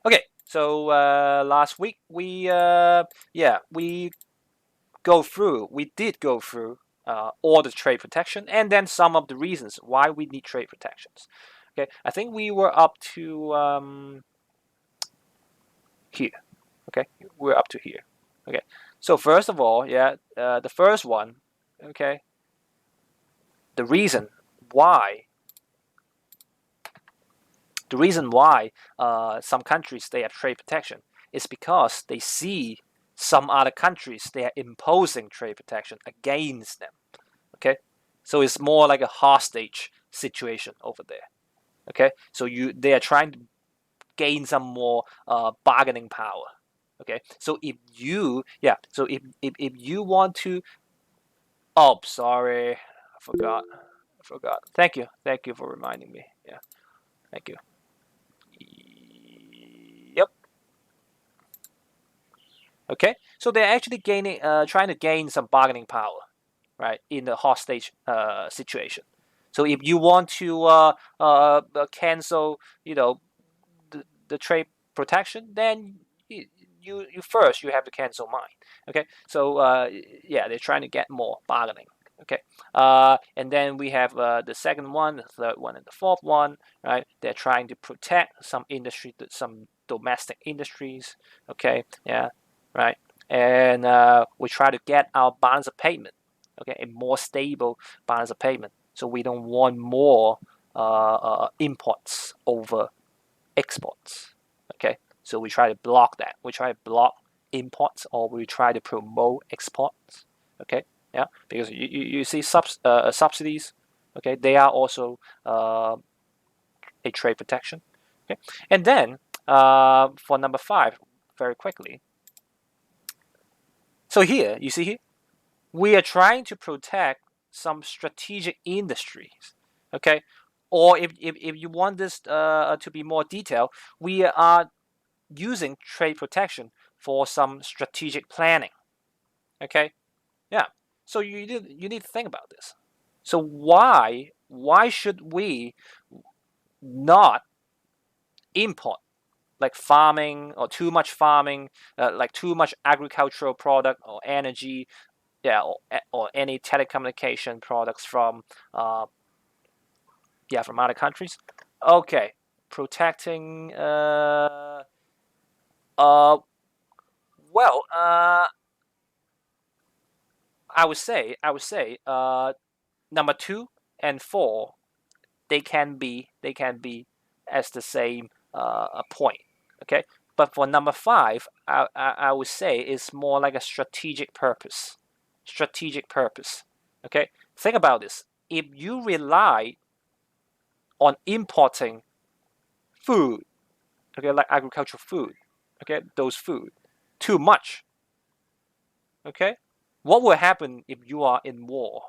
Okay, so last week we did go through all the trade protection and then some of the reasons why we need trade protections. Okay, I think we were up to here. Okay, we're up to here. Okay, so first of all, the first one, okay, the reason why some countries they have trade protection is because they see some other countries they are imposing trade protection against them. Okay, so it's more like a hostage situation over there. Okay, so they are trying to gain some more bargaining power. Okay, so if you want to, oh, sorry, I forgot. Thank you for reminding me. Yeah, thank you. Yep. Okay, so they're actually trying to gain some bargaining power, right, in the hostage situation. So if you want to cancel, the trade protection, then you first you have to cancel mine. Okay, so they're trying to get more bargaining. Okay, and then we have the second one, the third one, and the fourth one. Right, they're trying to protect some industry, some domestic industries. Okay, yeah, right, and we try to get our balance of payment. Okay, a more stable balance of payment. So we don't want more imports over exports. Okay, so we try to block that. We try to block imports, or we try to promote exports. Okay, yeah, because you see subsidies. Okay, they are also a trade protection. Okay, and then for number five, very quickly. So here you see here we are trying to protect some strategic industries. Okay, or if you want this to be more detailed, we are using trade protection for some strategic planning. Okay, yeah. So you need to think about this. So why should we not import like farming or too much farming, like too much agricultural product or energy, or any telecommunication products from from other countries? Okay, protecting uh well I would say number two and four they can be as the same point. Okay, but for number five, I would say it's more like a strategic purpose. Strategic purpose. Okay, think about this. If you rely on importing food, okay, like agricultural food, okay, those food too much, okay, what will happen if you are in war?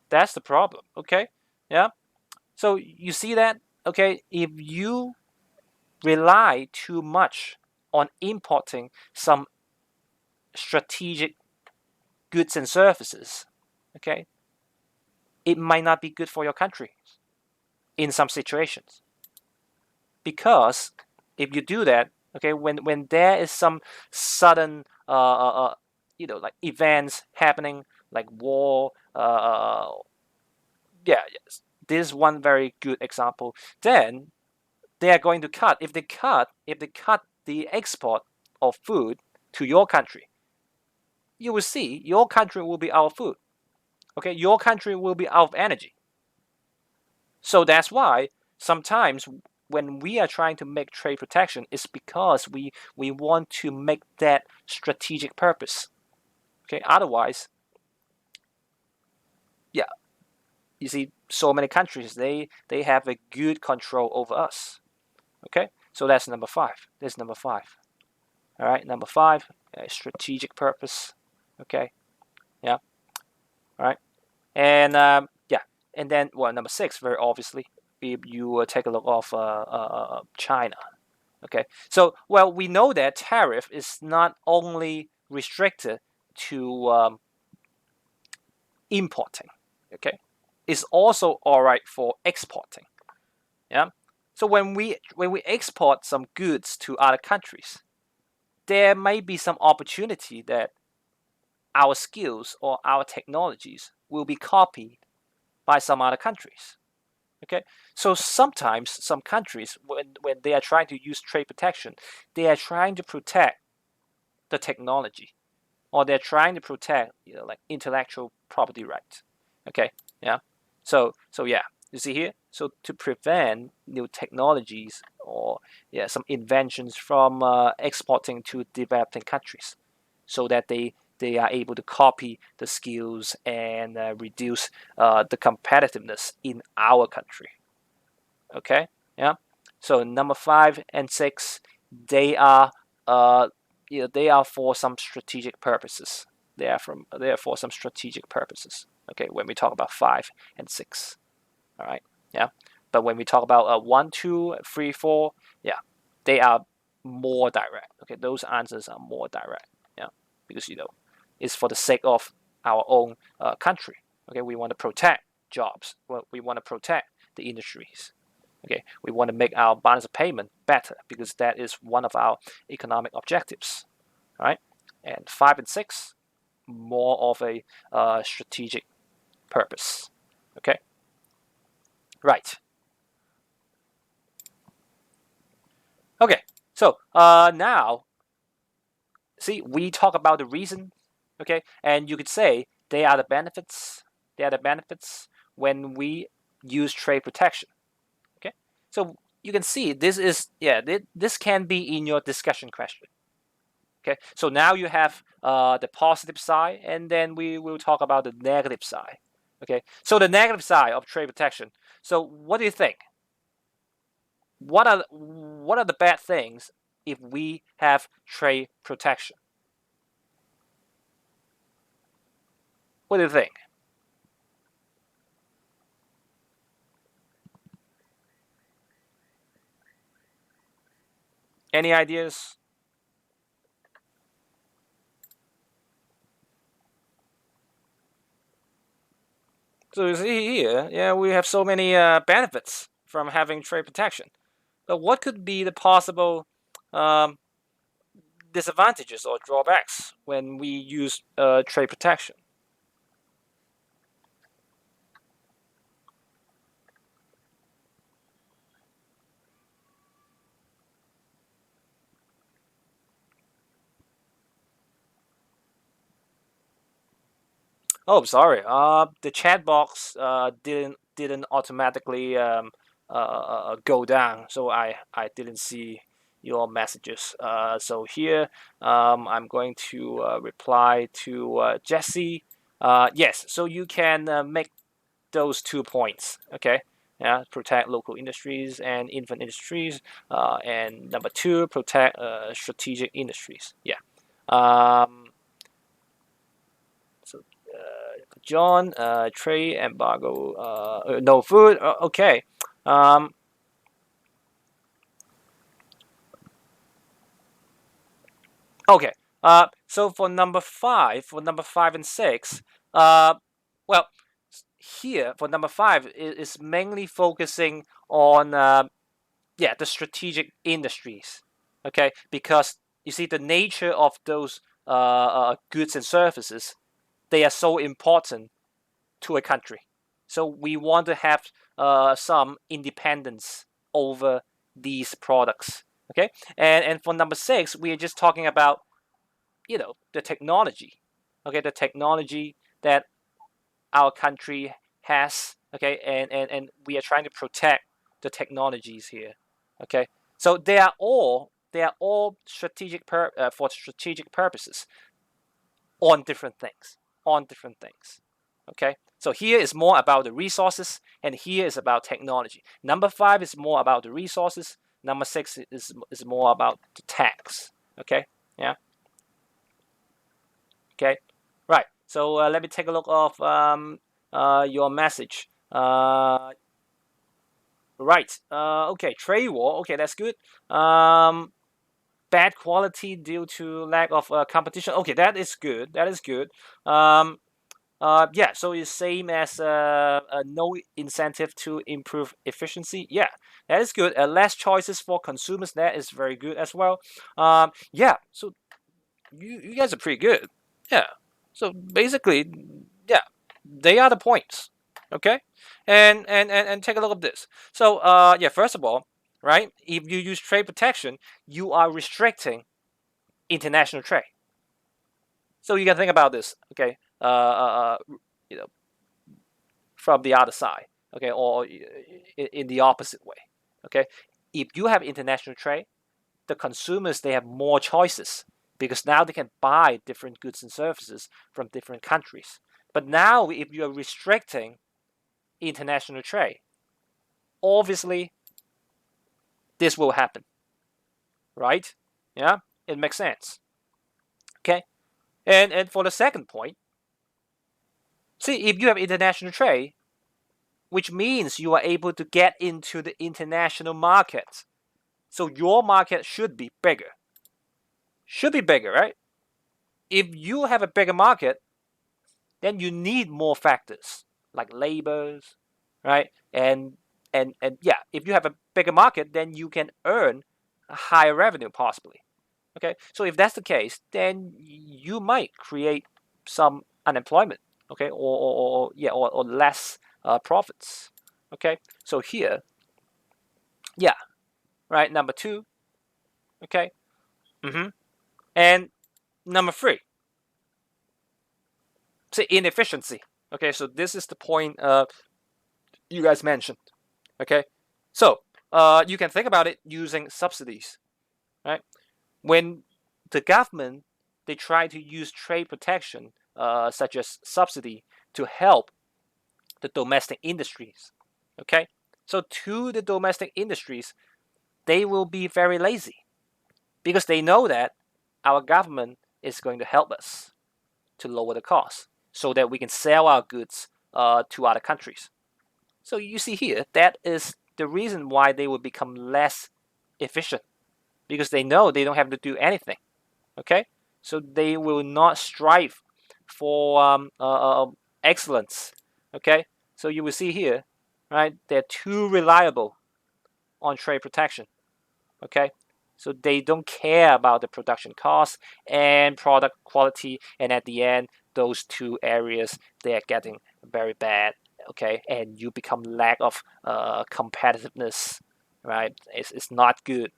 That's the problem. Okay, yeah. So you see that? Okay, if you rely too much on importing some strategic goods and services, okay, it might not be good for your country in some situations. Because if you do that, okay, when there is some sudden, like events happening, like war, yes, this is one very good example. Then they are going to cut. If they cut the export of food to your country, you will see your country will be out of food. Okay, your country will be out of energy. So that's why sometimes when we are trying to make trade protection, it's because we want to make that strategic purpose. Okay, otherwise, yeah, you see, so many countries they have a good control over us. Okay, so that's number five. That's number five. All right, number five, strategic purpose. Okay, yeah, all right, and and then number six, very obviously, if you take a look of China. Okay, so we know that tariff is not only restricted to importing. Okay, it's also all right for exporting. Yeah. So when we export some goods to other countries, there may be some opportunity that our skills or our technologies will be copied by some other countries. Okay, so sometimes some countries, when they are trying to use trade protection, they are trying to protect the technology, or they're trying to protect, like intellectual property rights. Okay, yeah. So yeah, you see here. So to prevent new technologies or some inventions from exporting to developing countries, so that they are able to copy the skills and reduce the competitiveness in our country. Okay, yeah. So number 5 and 6, they are they are for some strategic purposes. They are for some strategic purposes. Okay, when we talk about 5 and 6, all right, yeah. But when we talk about 1, 2, 3, 4, yeah, they are more direct. Okay, those answers are more direct. Yeah, because it's for the sake of our own country. Okay, we want to protect jobs. Well, we want to protect the industries. Okay, we want to make our balance of payment better because that is one of our economic objectives. All right, and 5 and 6, more of a strategic purpose. Okay, right. Okay, so now, see, we talk about the reason. Okay, and you could say they are the benefits. They are the benefits when we use trade protection. Okay, so you can see this is this can be in your discussion question. Okay, so now you have the positive side, and then we will talk about the negative side. Okay, so the negative side of trade protection. So what do you think? What are the bad things if we have trade protection? What do you think? Any ideas? So you see here, yeah, we have so many benefits from having trade protection. But what could be the possible um, disadvantages or drawbacks when we use trade protection? Oh, sorry. The chat box didn't automatically go down, so I didn't see your messages. So here, I'm going to reply to Jesse. Yes, so you can make those 2 points. Okay. Yeah, protect local industries and infant industries, and number 2, protect strategic industries. Yeah. Um, so John, trade embargo, no food. Okay. Um, okay. So for number 5 and 6, well, here for number 5 is mainly focusing on the strategic industries. Okay, because you see the nature of those goods and services, they are so important to a country. So we want to have some independence over these products. Okay, and for number 6, we are just talking about the technology. Okay, the technology that our country has. Okay, and we are trying to protect the technologies here. Okay, so they are all for strategic purposes on different things. On different things. Okay, so here is more about the resources, and here is about technology. Number 5 is more about the resources. Number 6 is more about the tax. Okay, yeah. Okay, right. So let me take a look of your message. Right. Okay, trade war. Okay, that's good. Bad quality due to lack of competition. Okay, that is good. That is good. Yeah, so it's same as no incentive to improve efficiency. Yeah, that is good. Less choices for consumers. That is very good as well. Yeah, so you guys are pretty good. Yeah. So basically, yeah, they are the points. Okay, and take a look at this. So yeah, first of all, right, if you use trade protection, you are restricting international trade. So you can think about this. Okay, you know, from the other side. Okay, or in the opposite way. Okay, if you have international trade, the consumers they have more choices because now they can buy different goods and services from different countries. But now if you are restricting international trade, obviously this will happen, right? Yeah, it makes sense. Okay, and for the second point, see if you have international trade, which means you are able to get into the international market, so your market should be bigger. Should be bigger, right? If you have a bigger market, then you need more factors like labors, right? And yeah, if you have a bigger market, then you can earn a higher revenue possibly. Okay, so if that's the case, then you might create some unemployment, okay, or yeah, or less profits. Okay, so here, yeah, right, number two, okay, and number three, say inefficiency. Okay, so this is the point you guys mentioned. Okay, so you can think about it using subsidies, right? When the government they try to use trade protection, such as subsidy, to help the domestic industries. Okay, so to the domestic industries, they will be very lazy because they know that our government is going to help us to lower the cost so that we can sell our goods to other countries. So you see here, that is the reason why they will become less efficient because they know they don't have to do anything. Okay, so they will not strive for excellence. Okay, so you will see here, right? They're too reliable on trade protection. Okay, so they don't care about the production costs and product quality, and at the end, those two areas they are getting very bad. Okay, and you become lack of competitiveness. Right, it's not good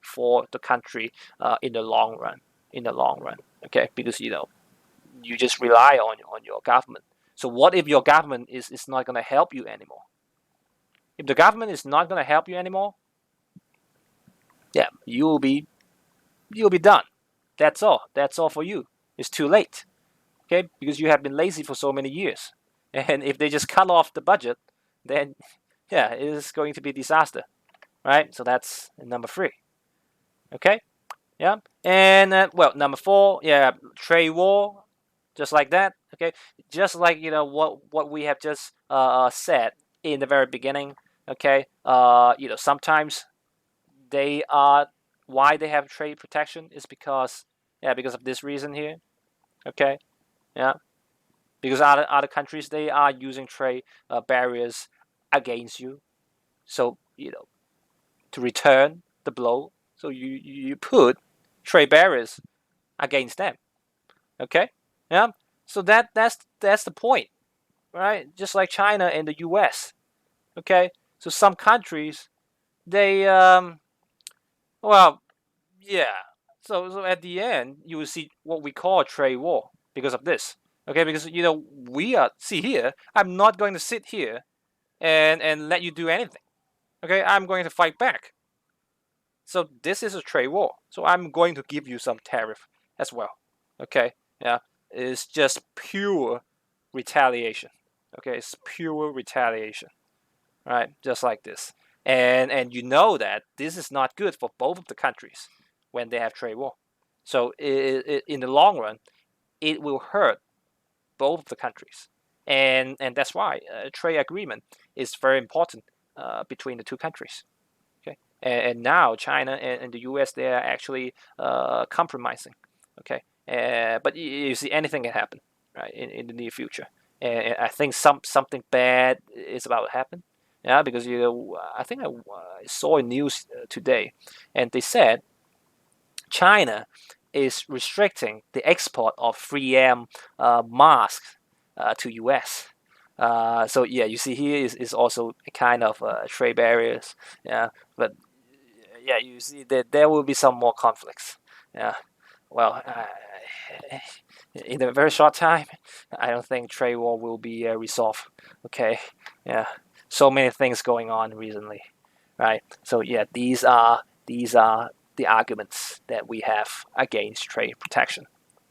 for the country in the long run. In the long run, okay, because you just rely on your government. So what if your government is not going to help you anymore? If the government is not going to help you anymore, yeah, you'll be done. That's all. That's all for you. It's too late, okay, because you have been lazy for so many years. And if they just cut off the budget, then yeah, it is going to be disaster, right? So that's number three. Okay, yeah, and well, number four, yeah, trade war, just like that. Okay, just like what we have just said in the very beginning. Okay, sometimes they are why they have trade protection is because yeah, because of this reason here. Okay, yeah, because other countries they are using trade barriers against you. So to return the blow, so you put trade barriers against them. Okay, yeah. So that's the point, right? Just like China and the U.S. Okay, so some countries they well yeah. So at the end you will see what we call a trade war because of this. Okay, because we are see here. I'm not going to sit here and let you do anything. Okay, I'm going to fight back. So this is a trade war. So I'm going to give you some tariff as well. Okay, yeah, it's just pure retaliation. Okay, it's pure retaliation, right? Just like this, and that this is not good for both of the countries when they have trade war. So in the long run, it will hurt both of the countries, and that's why a trade agreement is very important between the two countries. Okay, and now China and the U.S. they are actually compromising. Okay, but you see anything can happen, right, in the near future. and I think something bad is about to happen. Yeah, because I think I saw a news today, and they said China is restricting the export of 3M masks to US. So yeah, you see here is also a kind of trade barriers. Yeah, but yeah, you see that there will be some more conflicts. Yeah, well, in a very short time, I don't think trade war will be resolved. Okay, yeah, so many things going on recently, right? So yeah, these are the arguments that we have against trade protection.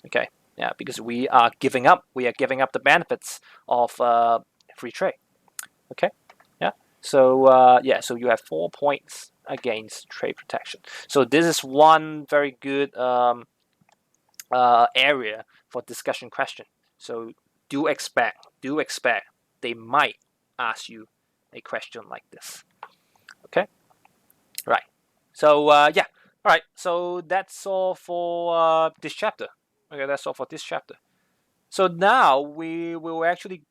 Okay, yeah, because we are giving up the benefits of free trade. Okay, yeah. So yeah, so you have 4 points against trade protection. So this is one very good area for discussion question. So do expect they might ask you a question like this. Okay, right. So yeah, all right. So that's all for this chapter. Okay, that's all for this chapter. So now we will actually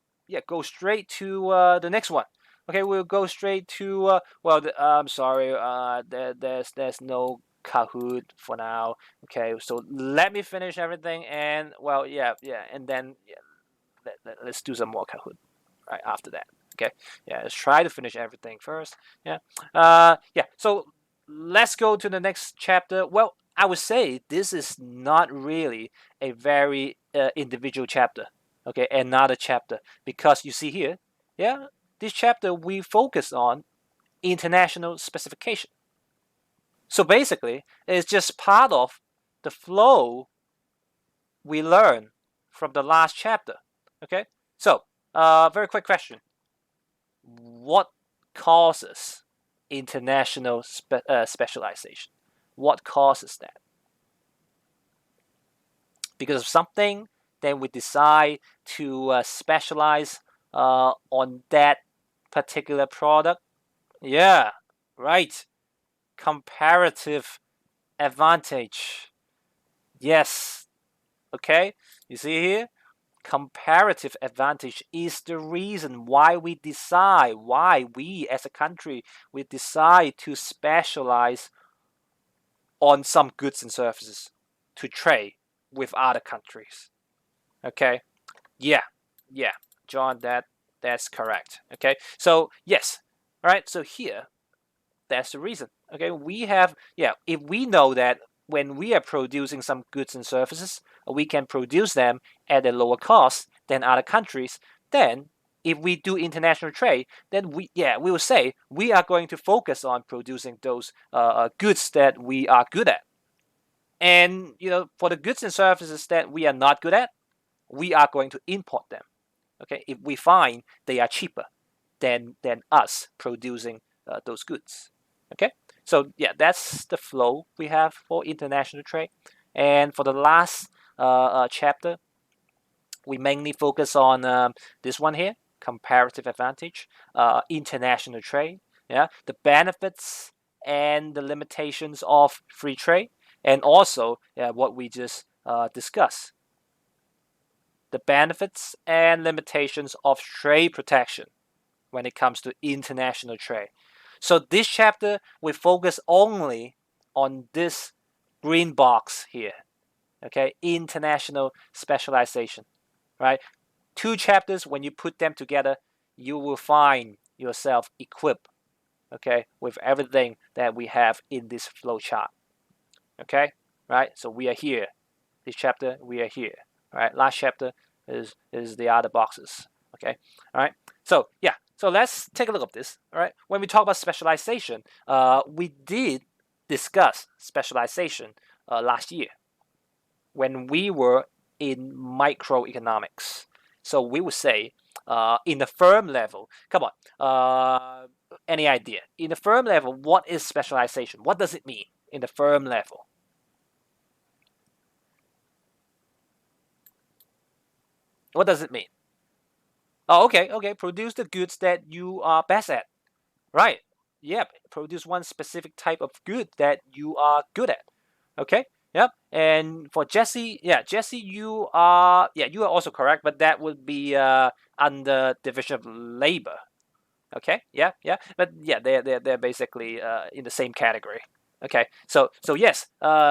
go straight to the next one. Okay, we'll go straight to I'm sorry. There's no Kahoot for now. Okay, so let me finish everything and and then let's do some more Kahoot right after that. Okay, yeah, let's try to finish everything first. Yeah, yeah. So let's go to the next chapter. Well, I would say this is not really a very individual chapter. Okay, another chapter because you see here, yeah, this chapter we focus on international specification. So basically, it's just part of the flow we learn from the last chapter. Okay, so very quick question: what causes international specialization? What causes that? Because of something, then we decide to specialize on that particular product. Yeah, right. Comparative advantage. Yes. Okay. You see here? Comparative advantage is the reason why we as a country, we decide to specialize on some goods and services to trade with other countries. Okay, yeah, yeah, John, that's correct. Okay, so yes, all right, so here that's the reason. Okay, we have, if we know that when we are producing some goods and services, we can produce them at a lower cost than other countries, then if we do international trade, then we will say we are going to focus on producing those goods that we are good at. And for the goods and services that we are not good at, we are going to import them. Okay, if we find they are cheaper than us producing those goods. Okay, so yeah, that's the flow we have for international trade. And for the last chapter, we mainly focus on this one here: comparative advantage, international trade. Yeah, the benefits and the limitations of free trade, and also what we just discussed: the benefits and limitations of trade protection when it comes to international trade. So this chapter we focus only on this green box here. Okay, international specialization, right? Two chapters, when you put them together, you will find yourself equipped, okay, with everything that we have in this flow chart. Okay, right? So we are here. This chapter, we are here. Right? Last chapter is the other boxes. Okay, all right. So yeah, so let's take a look at this. All right, when we talk about specialization, we did discuss specialization last year when we were in microeconomics. So we would say in the firm level, come on, any idea? In the firm level, what is specialization? What does it mean in the firm level? What does it mean? Oh, okay. Produce the goods that you are best at. Right. Yep. Produce one specific type of good that you are good at. Okay. Yep. And for Jesse, Jesse, you are also correct, but that would be under division of labor. Okay. Yeah. But yeah, they're basically in the same category. Okay. So yes,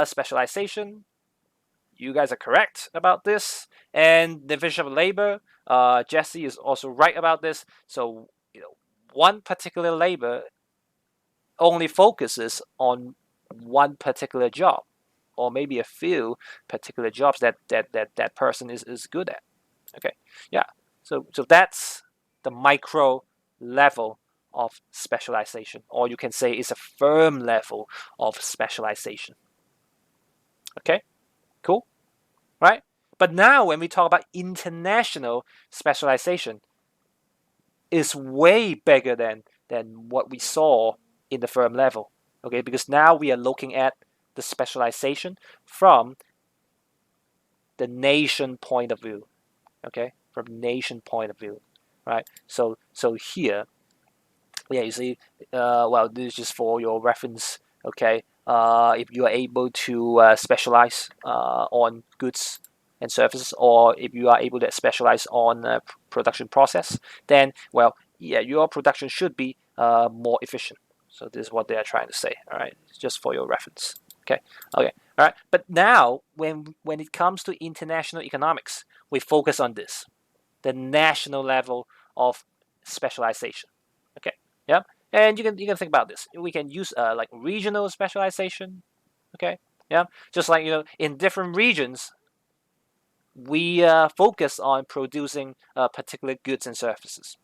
specialization. You guys are correct about this, and division of labor. Jesse is also right about this. So one particular labor only focuses on one particular job, or maybe a few particular jobs that person is good at. Okay, yeah. So that's the micro level of specialization, or you can say it's a firm level of specialization. Okay, cool, right? But now when we talk about international specialization, is way bigger than what we saw in the firm level. Okay, because now we are looking at the specialization from the nation point of view. Okay, from nation point of view, right? So here, yeah, you see, well, this is just for your reference. Okay, if you are able to specialize on goods and services, or if you are able to specialize on production process, then well, yeah, your production should be more efficient. So this is what they are trying to say. All right, it's just for your reference. Okay, okay, all right. But now, when it comes to international economics, we focus on this, the national level of specialization. Okay, yeah, and you can think about this. We can use like regional specialization. Okay, yeah, just like in different regions, we focus on producing particular goods and services.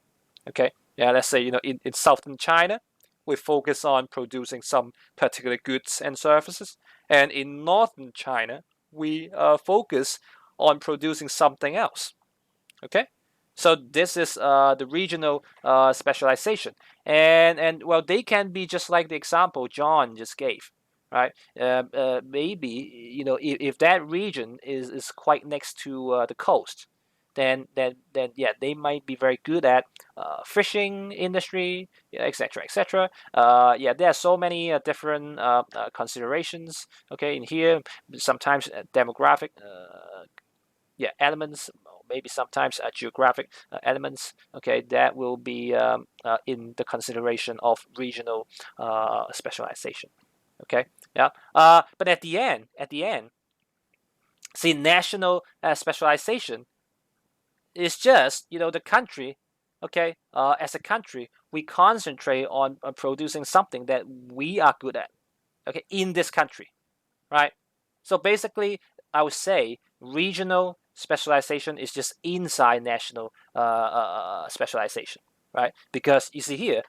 Okay, yeah, let's say in southern China, we focus on producing some particular goods and services, and in northern China, we focus on producing something else. Okay, so this is the regional specialization, and well, they can be just like the example John just gave, right? Maybe if that region is quite next to the coast, then yeah, they might be very good at fishing industry, yeah, etc., etc. Yeah, there are so many different considerations. Okay, in here, sometimes demographic elements, maybe sometimes geographic elements. Okay, that will be in the consideration of regional specialization. Okay, yeah. But at the end, see, national specialization is just the country. Okay, as a country, we concentrate on producing something that we are good at. Okay, in this country, right? So basically, I would say regional specialization is just inside national specialization, right? Because you see here,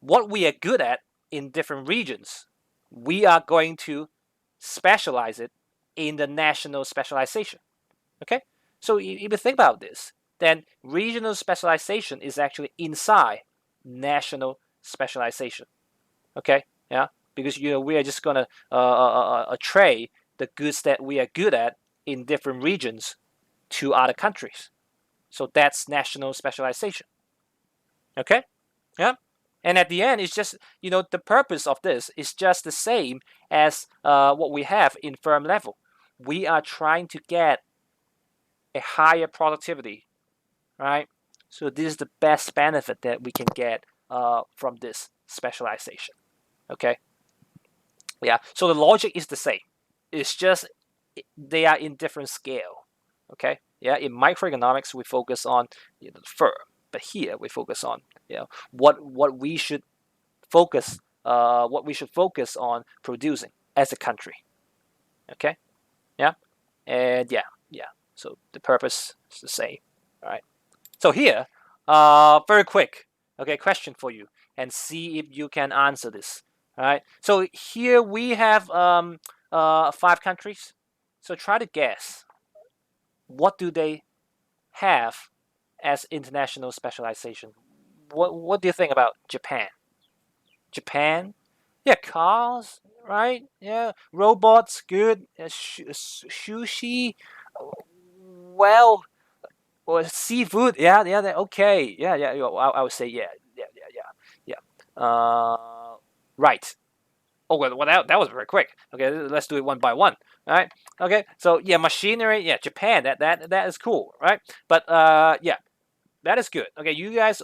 what we are good at in different regions, we are going to specialize it in the national specialization. Okay, so if you think about this, then regional specialization is actually inside national specialization. Okay, yeah, because we are just gonna trade the goods that we are good at in different regions to other countries. So that's national specialization. Okay, yeah, and at the end, it's just the purpose of this is just the same as what we have in firm level. We are trying to get a higher productivity, right? So this is the best benefit that we can get from this specialization. Okay. Yeah. So the logic is the same. It's just they are in different scale. Okay. Yeah. In microeconomics, we focus on the firm, but here we focus on what we should focus on producing as a country. Okay. Yeah. And yeah. So the purpose is the same. All right. So here, very quick, okay, question for you, and see if you can answer this. All right. So here we have 5 countries. So try to guess what do they have as international specialization. What do you think about Japan? Japan, yeah, cars, right? Yeah, robots, good. Sushi, well, or seafood, okay, yeah. I would say yeah. Right. Oh well, that was very quick. Okay, let's do it one by one. All right. Okay. So yeah, machinery. Yeah, Japan. That is cool, right? But yeah, that is good. Okay, you guys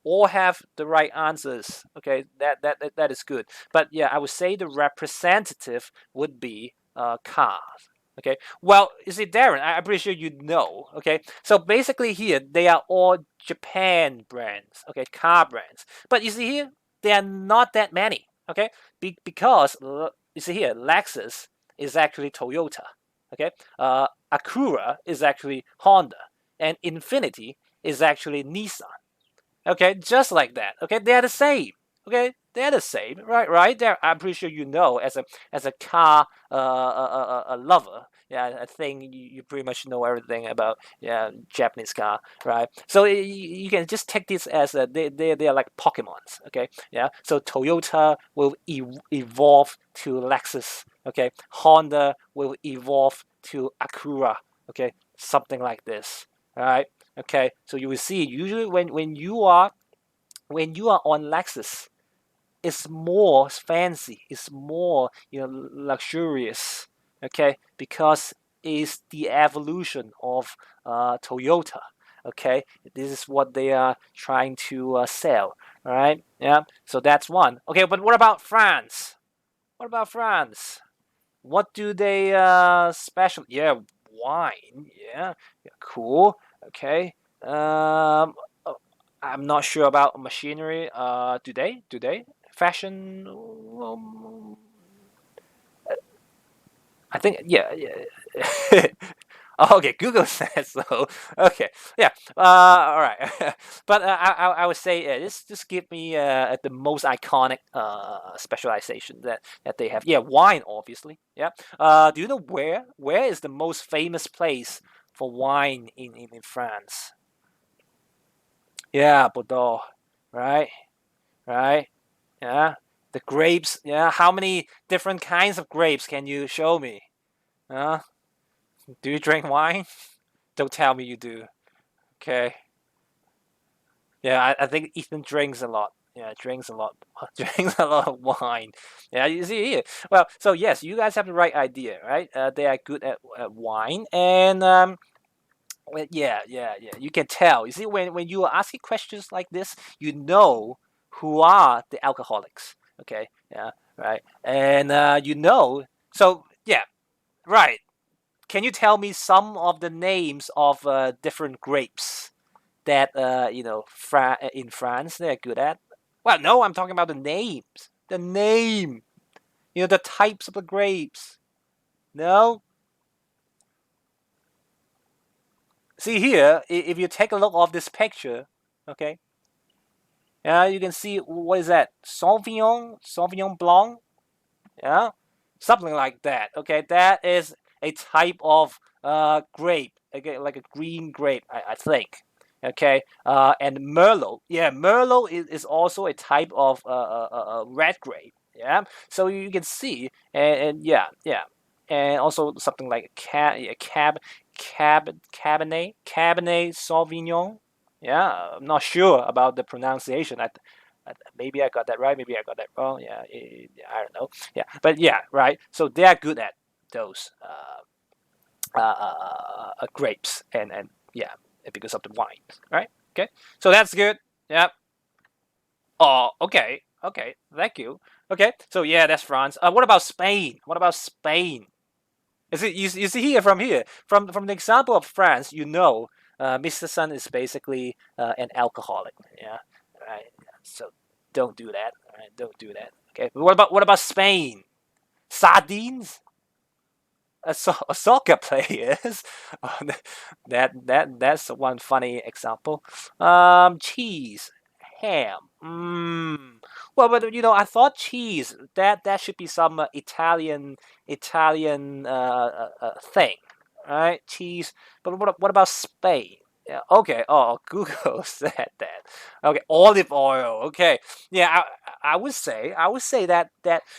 all have the right answers. Okay, that is good. But yeah, I would say the representative would be cars. Okay. Well, you see, Darren, I'm pretty sure you know. Okay. So basically, here they are all Japan brands. Okay, car brands. But you see here, they are not that many. Okay, because you see here, Lexus is actually Toyota. Okay. Acura is actually Honda, and Infinity is actually Nissan. Okay, just like that. Okay, they're the same. Okay, they're the same, right? Right. There, I'm pretty sure you know as a car a lover. Yeah, I think you pretty much know everything about Japanese car, right? So you can just take this as they are like Pokemons. Okay, yeah. So Toyota will evolve to Lexus. Okay, Honda will evolve to Acura. Okay, something like this. All right. Okay, so you will see usually when you are on Lexus, it's more fancy, it's more luxurious. Okay, because it's the evolution of Toyota. Okay, this is what they are trying to sell. All right, yeah. So that's one. Okay, but what about France? What about France? What do they special? Yeah, wine. Yeah, yeah, cool. Okay. Oh, I'm not sure about machinery. Do they? Do they? Fashion. I think. Yeah. Yeah. Okay, Google says so. Okay, yeah. All right. But I would say just give me the most iconic specialization that they have. Yeah, wine, obviously. Yeah. Do you know where is the most famous place for wine in France? Yeah, Bordeaux. Right. Right. Yeah. The grapes. Yeah. How many different kinds of grapes can you show me? Uh, do you drink wine? Don't tell me you do. Okay. Yeah, I think Ethan drinks a lot. Yeah, drinks a lot. Drinks a lot of wine. Yeah, you see here. Well, so yes, you guys have the right idea, right? They are good at wine, and well, yeah. You can tell. You see, when you are asking questions like this, you know who are the alcoholics. Okay. Yeah. Right. And you know. So yeah. Right. Can you tell me some of the names of different grapes that in France they're good at? Well, no, I'm talking about the names. The name. The types of the grapes. No. See here, if you take a look of this picture, okay, yeah, you can see what is that? Sauvignon Blanc, yeah, something like that. Okay, that is a type of grape, okay, like a green grape, I think. Okay, and Merlot, yeah, Merlot is also a type of red grape. Yeah, so you can see, and yeah, and also something like Cabernet Sauvignon. Yeah, I'm not sure about the pronunciation. Maybe I got that right. Maybe I got that wrong. Yeah, I don't know. Yeah, but yeah, right. So they are good at those grapes and yeah, because of the wine, right? Okay, so that's good. Yeah. Oh, okay, okay. Thank you. Okay, so yeah, that's France. What about Spain? What about Spain? You see here from the example of France, Mr. Sun is basically an alcoholic. Yeah, right. So don't do that. All right, don't do that. Okay. But what about Spain? Sardines? Soccer players. Oh, that's one funny example. Cheese, ham. Well, but I thought cheese that should be some Italian thing, right? Cheese. But what about Spain? Yeah. Okay. Oh, Google said that. Okay. Olive oil. Okay. Yeah. I would say that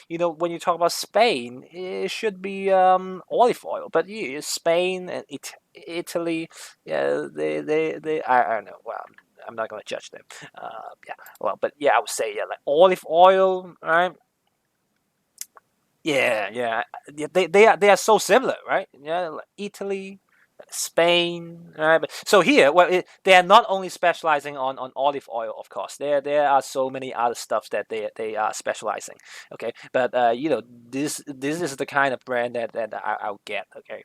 when you talk about Spain, it should be olive oil. But yeah, Spain and Italy, yeah, they I don't know. Well, I'm not gonna judge them. Yeah. Well, but yeah, I would say yeah, like olive oil, right? Yeah. They are so similar, right? Yeah, like Italy, Spain, right? So here, well, they are not only specializing on olive oil, of course. There are so many other stuff that they are specializing. Okay, but this is the kind of brand that I'll get. Okay,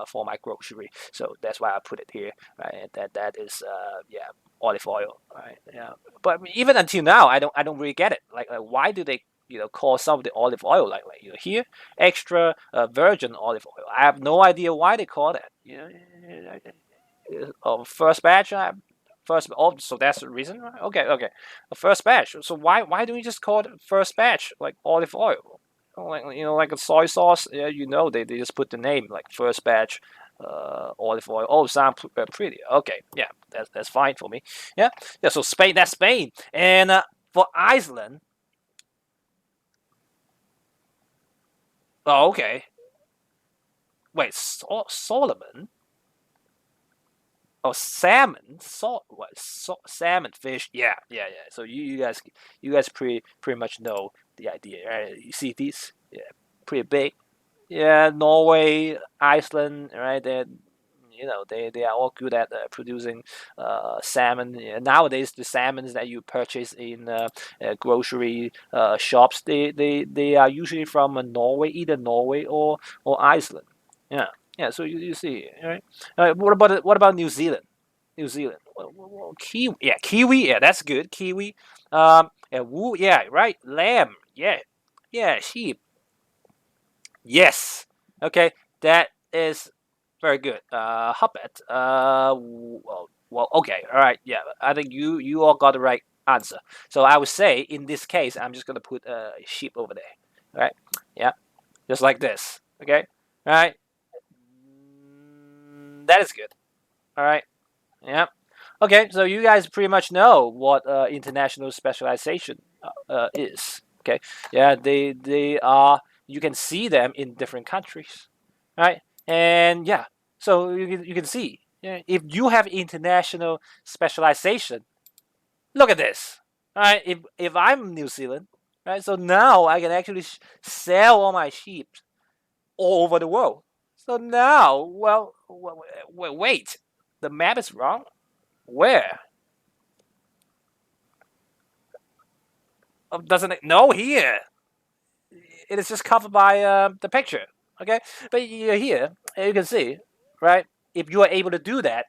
for my grocery. So that's why I put it here. Right, that is olive oil. Right, yeah. But even until now, I don't really get it. Like why do they call some of the olive oil like here extra virgin olive oil. I have no idea why they call that. First batch. First. Oh, so that's the reason. Right? Okay. A first batch. So why don't you just call it first batch like olive oil? Like a soy sauce. Yeah, they just put the name like first batch. Olive oil. Oh, sound pretty. Okay, yeah, that's fine for me. Yeah. So Spain, that's Spain, and for Iceland. Oh, okay. Wait, Solomon? Oh, salmon, salt, what? Salmon, fish. Yeah. So you guys pretty much know the idea, right? You see these, yeah, pretty big. Yeah, Norway, Iceland, right? They are all good at producing salmon. Yeah, nowadays, the salmons that you purchase in grocery shops, they are usually from Norway, either Norway or Iceland. Yeah, yeah. So you see, right? What about New Zealand? New Zealand, kiwi. Yeah, kiwi. Yeah, that's good. Kiwi. And wool. Yeah, right. Lamb. Yeah, sheep. Yes. Okay, that is very good. Hobbit. Okay. All right. Yeah, I think you all got the right answer. So I would say in this case, I'm just gonna put a sheep over there. All right. Yeah, just like this. Okay. All right. That is good. All right. Yeah. Okay. So you guys pretty much know what international specialization is. Okay. Yeah. They are. You can see them in different countries, right? And yeah. So you can see. Yeah, if you have international specialization, look at this. All right. If I'm New Zealand, right? So now I can actually sell all my sheep all over the world. So now, well, wait, the map is wrong. Where? Doesn't it? No, here. It is just covered by the picture. Okay, but here you can see, right? If you are able to do that,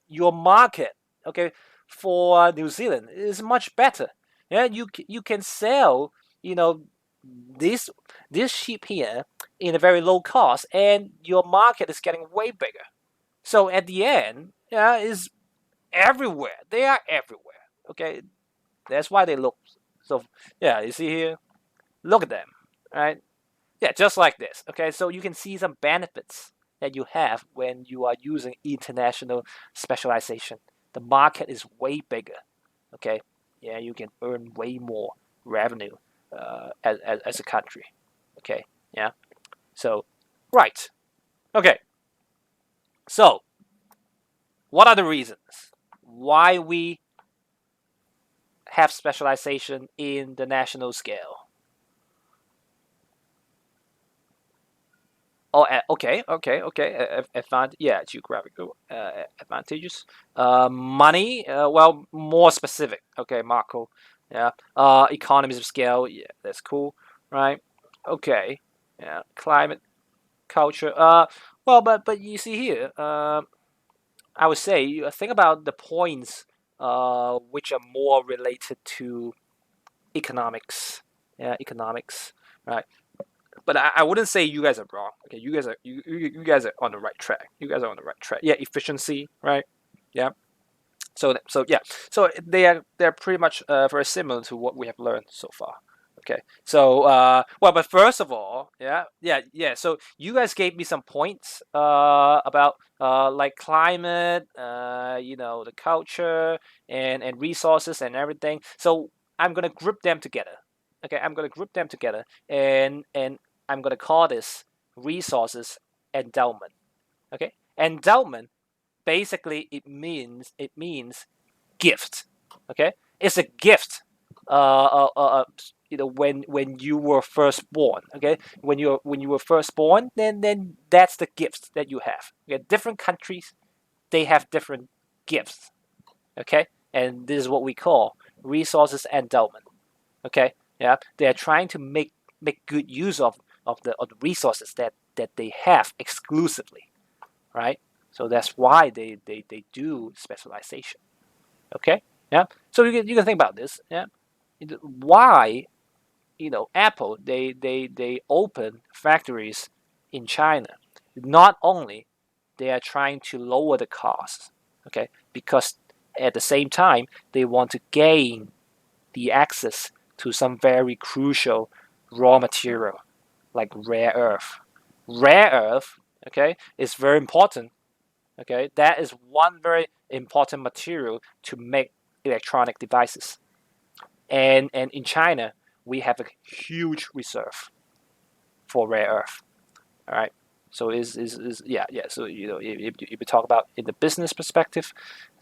your market, okay, for New Zealand is much better. Yeah, you can sell, you know, this this sheep here in a very low cost, and your market is getting way bigger. So at the end, yeah, is everywhere. They are everywhere. Okay, that's why they look so. Yeah, you see here. Look at them. Right. Yeah, just like this. Okay, so you can see some benefits that you have when you are using international specialization. The market is way bigger. Okay, yeah, you can earn way more revenue as a country. Okay, yeah. So, right. Okay, so what are the reasons why we have specialization in the national scale? Oh, okay. Yeah, geographical advantages. Money. Well, more specific. Okay, Marco. Yeah. Economies of scale. Yeah, that's cool. Right. Okay. Yeah. Climate, culture. Well, but you see here. I would say you think about the points. Which are more related to economics. Yeah, economics. Right. But I wouldn't say you guys are wrong. Okay, you guys are on the right track. You guys are on the right track. Yeah, efficiency, right? Yeah. So yeah. So they're pretty much very similar to what we have learned so far. Okay. So well, but first of all, yeah. So you guys gave me some points about like climate, the culture and resources and everything. So I'm gonna group them together. Okay, I'm gonna group them together and I'm gonna call this resources endowment. Okay, endowment basically it means gift. Okay, it's a gift. when you were first born. Okay, when you were first born, then that's the gifts that you have. Okay, different countries, they have different gifts. Okay, and this is what we call resources endowment. Okay, yeah, they are trying to make good use of the resources that they have exclusively, right? So that's why they do specialization. Okay, yeah. So you can think about this. Yeah, why Apple they open factories in China. Not only they are trying to lower the costs, okay, because at the same time they want to gain the access to some very crucial raw material like rare earth. Rare earth, okay, is very important. Okay, that is one very important material to make electronic devices. And in China, we have a huge reserve for rare earth. All right. So is yeah. So if you talk about in the business perspective,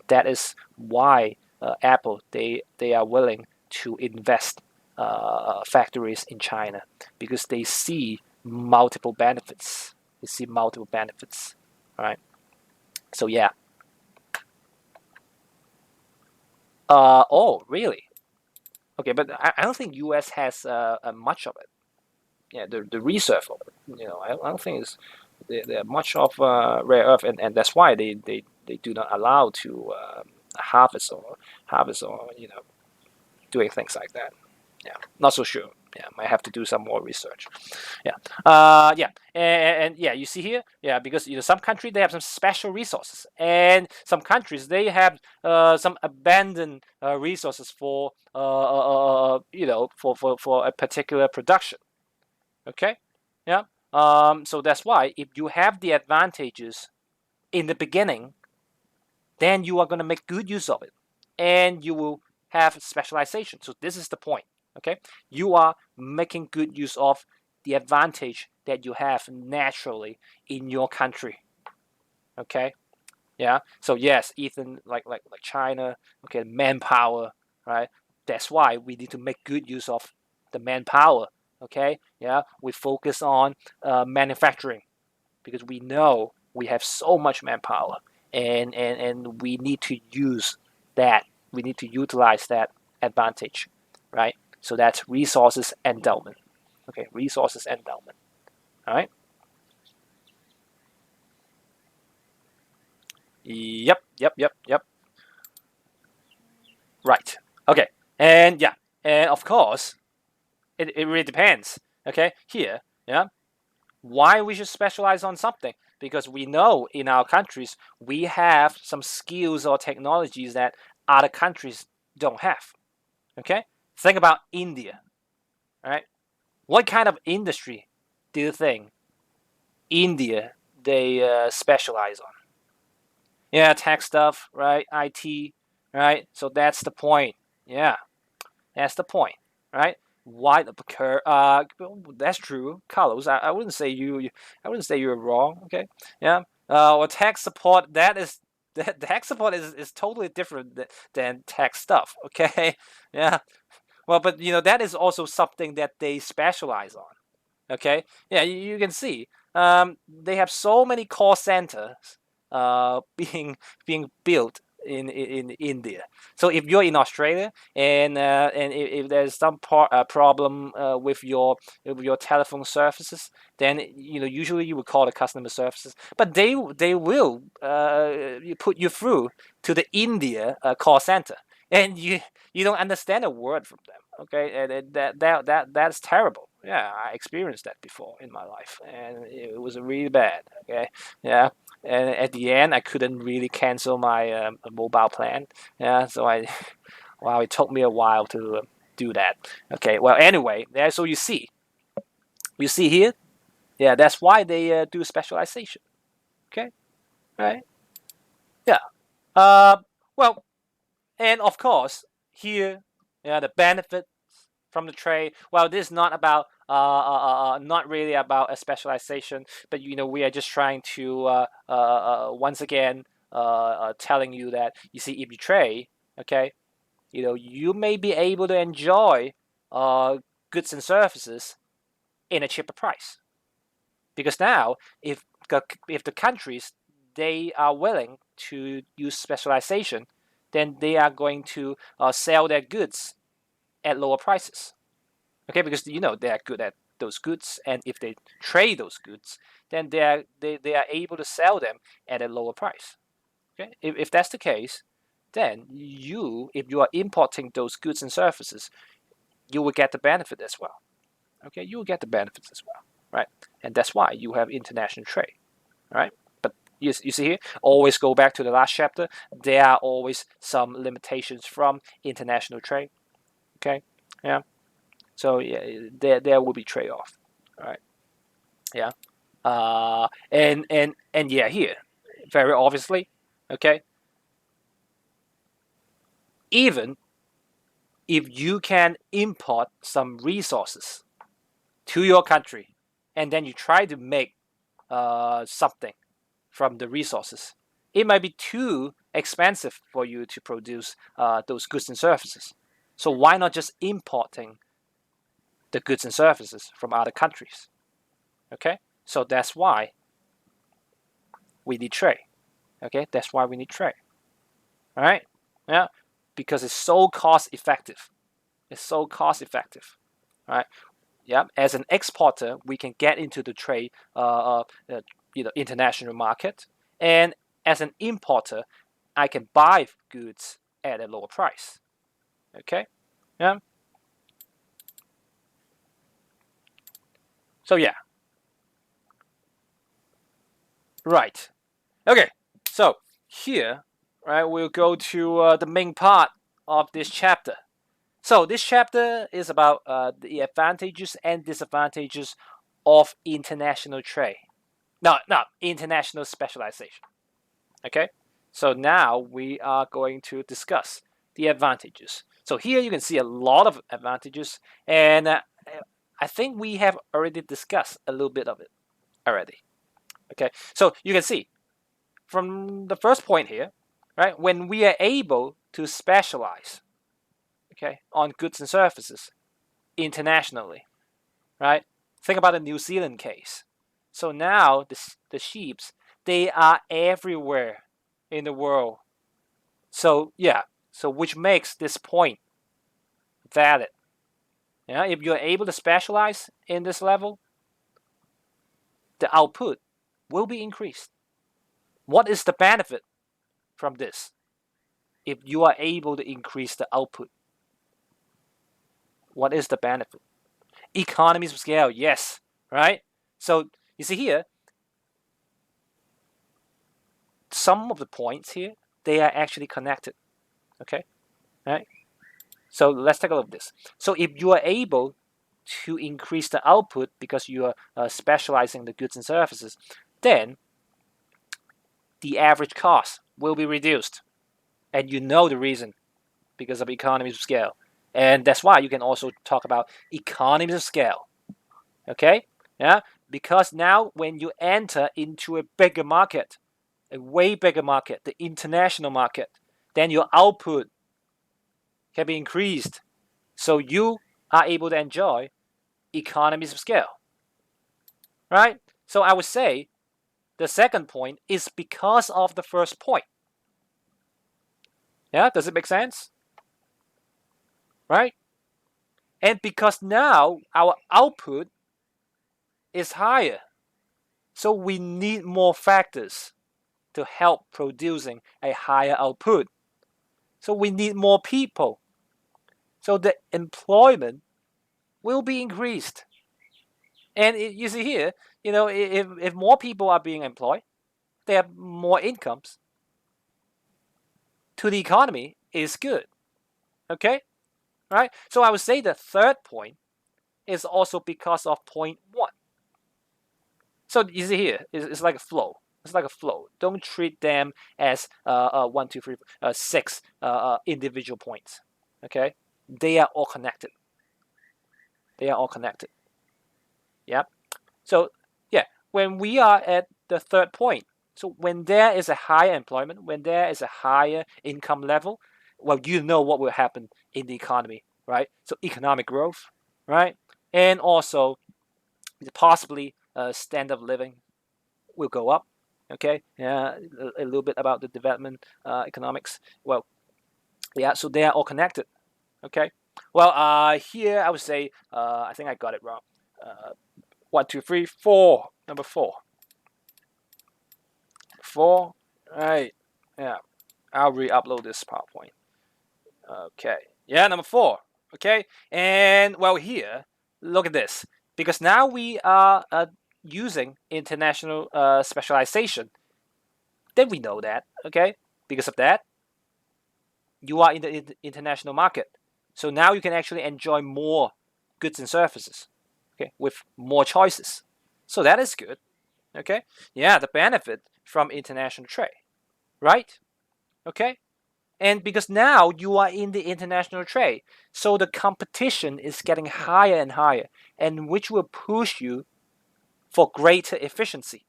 that is why Apple they are willing to invest factories in China because they see multiple benefits. They see multiple benefits. All right. So yeah. Oh, really? Okay, but I don't think U.S. has much of it. Yeah, the reserve of it. I don't think it's there much of rare earth, and that's why they do not allow to harvest or doing things like that. Yeah, not so sure. Yeah, might have to do some more research. Yeah, yeah, and yeah, you see here, yeah, because some countries they have some special resources, and some countries they have some abandoned resources for for a particular production. Okay, yeah. So that's why if you have the advantages in the beginning, then you are going to make good use of it, and you will have specialization. So this is the point. Okay, you are making good use of the advantage that you have naturally in your country. Okay, yeah. So yes, Ethan, like China. Okay, manpower, right? That's why we need to make good use of the manpower. Okay, yeah. We focus on manufacturing because we know we have so much manpower, and we need to use that. We need to utilize that advantage, right? So that's resources endowment. Okay, resources endowment. All right. Yep. Yep. Yep. Yep. Right. Okay. And yeah. And of course, it really depends. Okay. Here. Yeah. Why we should specialize on something? Because we know in our countries we have some skills or technologies that other countries don't have. Okay. Think about India. All right. What kind of industry do you think India they specialize on? Yeah, tech stuff, right? IT, right? So that's the point. Yeah, that's the point, right? Why the that's true, Carlos. I wouldn't say I wouldn't say you're wrong. Okay, yeah. Or tech support that tech support is totally different than tech stuff. Okay, yeah. Well, but that is also something that they specialize on. Okay, yeah, you can see they have so many call centers being built in India. So if you're in Australia and if there's some problem with your telephone services, then usually you would call the customer services, but they will put you through to the India call center, and you don't understand a word from them. Okay, and that's terrible. Yeah, I experienced that before in my life, and it was really bad. Okay, yeah, and at the end I couldn't really cancel my mobile plan. Yeah, so I wow, it took me a while to do that. Okay, well anyway, there. So you see here, yeah, that's why they do specialization. Okay, right? Yeah. Uh, well, and of course here, yeah, the benefits from the trade. Well, this is not about not really about a specialization, but we are just trying to once again telling you that you see if you trade, okay, you may be able to enjoy goods and services in a cheaper price. Because now, if the countries they are willing to use specialization, then they are going to sell their goods at lower prices. Okay, because they are good at those goods, and if they trade those goods, then they are able to sell them at a lower price. Okay, if that's the case, then if you are importing those goods and services, you will get the benefit as well. Okay, you will get the benefits as well, right? And that's why you have international trade, right? But you see here, always go back to the last chapter. There are always some limitations from international trade. Okay, yeah. So yeah, there will be trade off, right? Yeah. And yeah, here, very obviously, okay. Even if you can import some resources to your country, and then you try to make something from the resources, it might be too expensive for you to produce those goods and services. So why not just importing the goods and services from other countries? Okay, so that's why we need trade. Okay, that's why we need trade. All right, yeah, because it's so cost effective. It's so cost effective. All right. Yeah, as an exporter, we can get into the trade, international market, and as an importer, I can buy goods at a lower price. Okay, yeah. So yeah, right. Okay, so here, right, we'll go to the main part of this chapter. So this chapter is about the advantages and disadvantages of international trade. No, international specialization. Okay, so now we are going to discuss the advantages. So here you can see a lot of advantages, and I think we have already discussed a little bit of it already. Okay, so you can see from the first point here, right, when we are able to specialize, okay, on goods and services internationally, right? Think about the New Zealand case. So now the sheeps, they are everywhere in the world. So yeah, so which makes this point valid. Yeah, if you're able to specialize in this level, the output will be increased. What is the benefit from this? If you are able to increase the output, what is the benefit? Economies of scale, yes, right? So you see here, some of the points here, they are actually connected. Okay, right? So let's take a look at this. So if you are able to increase the output because you are specializing the goods and services, then the average cost will be reduced. And you know the reason, because of economies of scale. And that's why you can also talk about economies of scale. Okay? Yeah? Because now when you enter into a bigger market, a way bigger market, the international market, then your output can be increased. So you are able to enjoy economies of scale. Right? So I would say the second point is because of the first point. Yeah, does it make sense? Right? And because now our output is higher, so we need more factors to help producing a higher output. So we need more people. So the employment will be increased. And you see here, if more people are being employed, they have more incomes. To the economy is good. Okay? Right? So I would say the third point is also because of point one. So you see here, it's like a flow. It's like a flow. Don't treat them as one, two, three, six individual points. Okay, they are all connected. They are all connected. Yeah. So yeah, when we are at the third point, so when there is a higher employment, when there is a higher income level, well, you know what will happen in the economy, right? So economic growth, right? And also possibly standard of living will go up. Okay, yeah, a little bit about the development economics. Well, yeah, so they are all connected. Okay, well, here I would say I think I got it wrong. 1, 2, 3, 4. Number 4. 4. Right. Yeah. I'll re-upload this PowerPoint. Okay. Yeah, number 4. Okay. And well, here, look at this. Because now we are using international specialization. Then we know that. Okay. Because of that, you are in the international market. So now you can actually enjoy more goods and services. Okay. With more choices. So that is good. Okay. Yeah, the benefit from international trade. Right? Okay. And because now you are in the international trade, so the competition is getting higher and higher, and which will push you for greater efficiency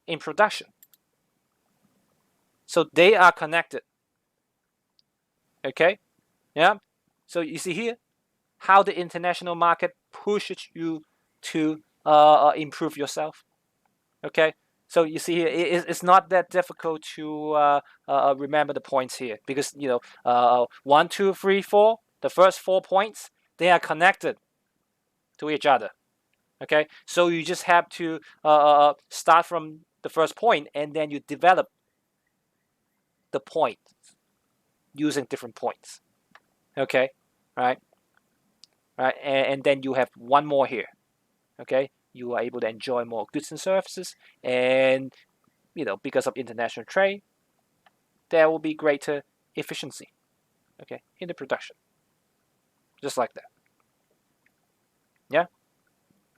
in production. So they are connected. Okay? Yeah. So you see here how the international market pushes you to improve yourself. Okay? So you see here, it's not that difficult to remember the points here because 1, 2, 3, 4. The first 4 points they are connected to each other. Okay, so you just have to start from the first point and then you develop the point using different points. Okay, right, right, and then you have one more here. Okay, you are able to enjoy more goods and services, and because of international trade, there will be greater efficiency. Okay, in the production, just like that. Yeah.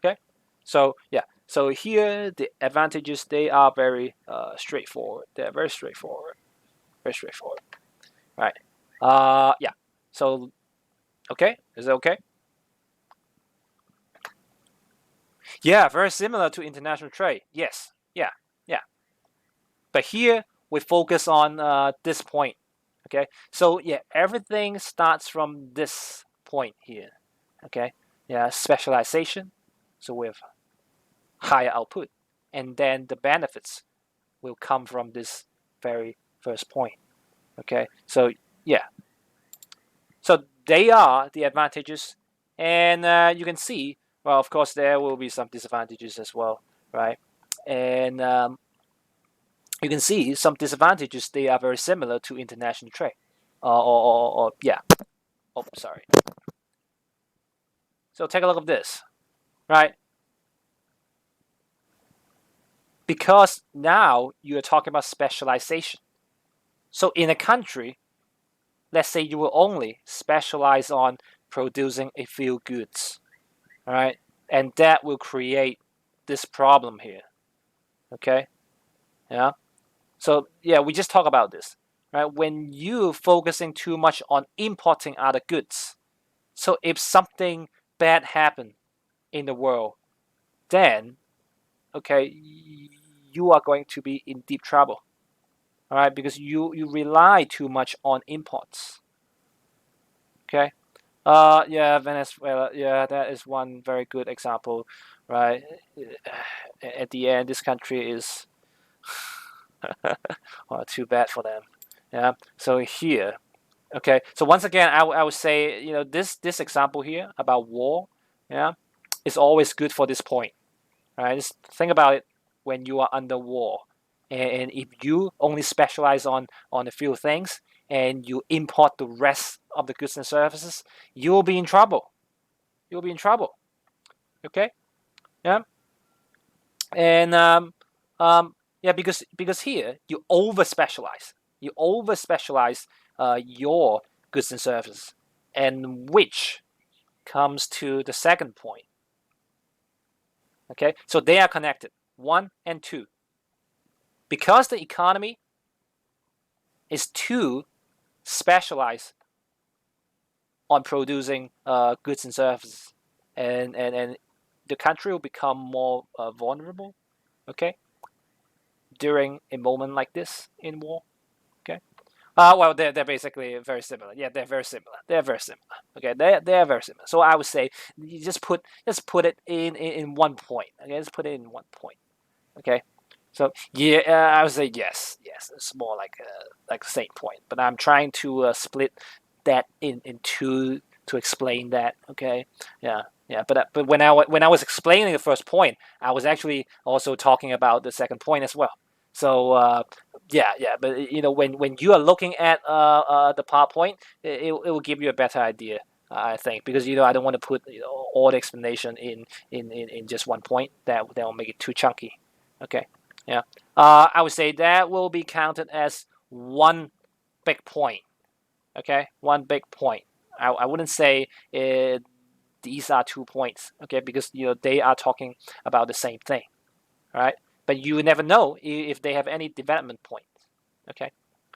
Okay. So yeah. So here the advantages they are very straightforward. They're very straightforward. Very straightforward. Right. Yeah. So okay. Is it okay? Yeah. Very similar to international trade. Yes. Yeah. Yeah. But here we focus on this point. Okay. So yeah, everything starts from this point here. Okay. Yeah. Specialization. So we have higher output, and then the benefits will come from this very first point. Okay, so yeah, so they are the advantages, and you can see. Well, of course, there will be some disadvantages as well, right? And you can see some disadvantages. They are very similar to international trade, or yeah. Oh, sorry. So take a look at this, right? Because now you are talking about specialization. So in a country, let's say you will only specialize on producing a few goods, all right? And that will create this problem here, okay? Yeah. So yeah, we just talk about this, right? When you focusing too much on importing other goods, so if something bad happen in the world, then okay, you are going to be in deep trouble, all right? Because you rely too much on imports, okay? Yeah, Venezuela. Yeah, that is one very good example, right? At the end, this country is well, too bad for them. Yeah. So here, okay. So once again, I would say this example here about war, yeah, is always good for this point, right? Just think about it when you are under war, and if you only specialize on a few things and you import the rest of the goods and services, you will be in trouble. You'll be in trouble. Okay. Yeah. And yeah, because here you over specialize. You over specialize your goods and services, and which comes to the second point. Okay, so they are connected. 1 and 2. Because the economy is too specialized on producing goods and services, and the country will become more vulnerable. Okay, during a moment like this in war. Okay, Well, they're basically very similar. Yeah, they're very similar. They're very similar. Okay, they're very similar. So I would say you just put it in 1 point. Okay, just put it in 1 point. Okay, so yeah, I would say yes. It's more like the same point, but I'm trying to split that in two to explain that. Okay, yeah, yeah. But when I was explaining the first point, I was actually also talking about the second point as well. So yeah. But when you are looking at the PowerPoint, it will give you a better idea. I think because I don't want to put all the explanation in just 1 point. That will make it too chunky. Okay. Yeah. I would say that will be counted as one big point. Okay. One big point. I wouldn't say these are 2 points. Okay. Because they are talking about the same thing. All right. But you never know if they have any development points. Okay.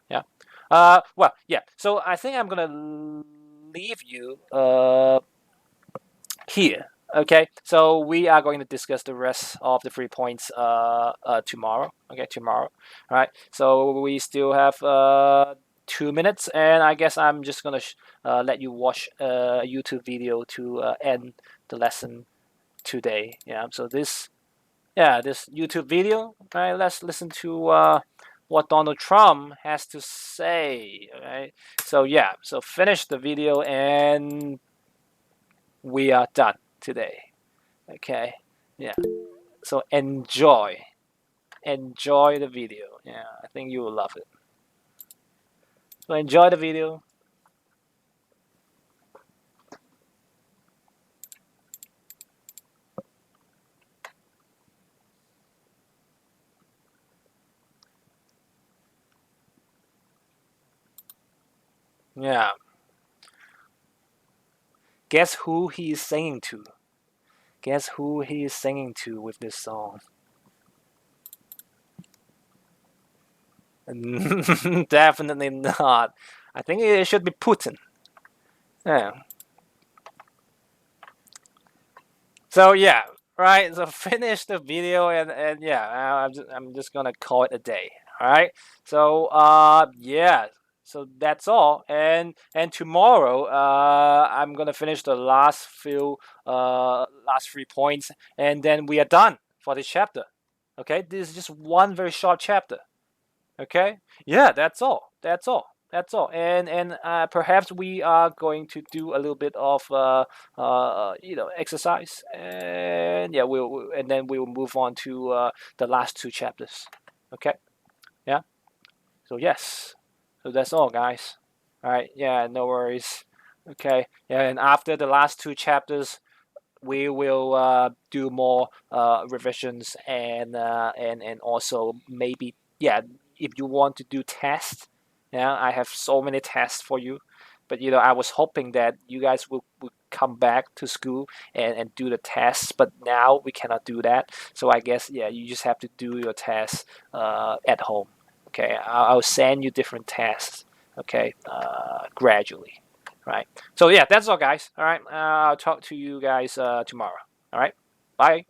Yeah. Well, yeah. So I think I'm gonna leave you here. Okay, so we are going to discuss the rest of the 3 points tomorrow. Okay, tomorrow. All right. So we still have 2 minutes, and I guess I'm just gonna let you watch a YouTube video to end the lesson today. Yeah. So this YouTube video. All right. Let's listen to what Donald Trump has to say. All right. So yeah. So finish the video, and we are done today. Okay. Yeah. So enjoy the video. Yeah, I think you will love it. So enjoy the video. Yeah. Guess who he is singing to? Guess who he is singing to with this song? Definitely not. I think it should be Putin. Yeah. So yeah, right. So finish the video, and yeah, I'm just gonna call it a day. All right. So yeah. So that's all. And tomorrow I'm gonna finish the last 3 points, and then we are done for this chapter. Okay. This is just one very short chapter. Okay. Yeah, that's all. That's all. That's all. And perhaps we are going to do a little bit of exercise, and yeah, and then we will move on to the last two chapters. Okay. Yeah. So yes. So that's all, guys. All right. Yeah. No worries. Okay. Yeah. And after the last two chapters, we will do more revisions and also maybe yeah, if you want to do tests. Yeah, I have so many tests for you, but I was hoping that you guys would come back to school and do the tests, but now we cannot do that. So I guess yeah, you just have to do your tests at home. Okay, I'll send you different tests. Okay, gradually. Right. So yeah, that's all, guys. All right. I'll talk to you guys tomorrow. All right. Bye.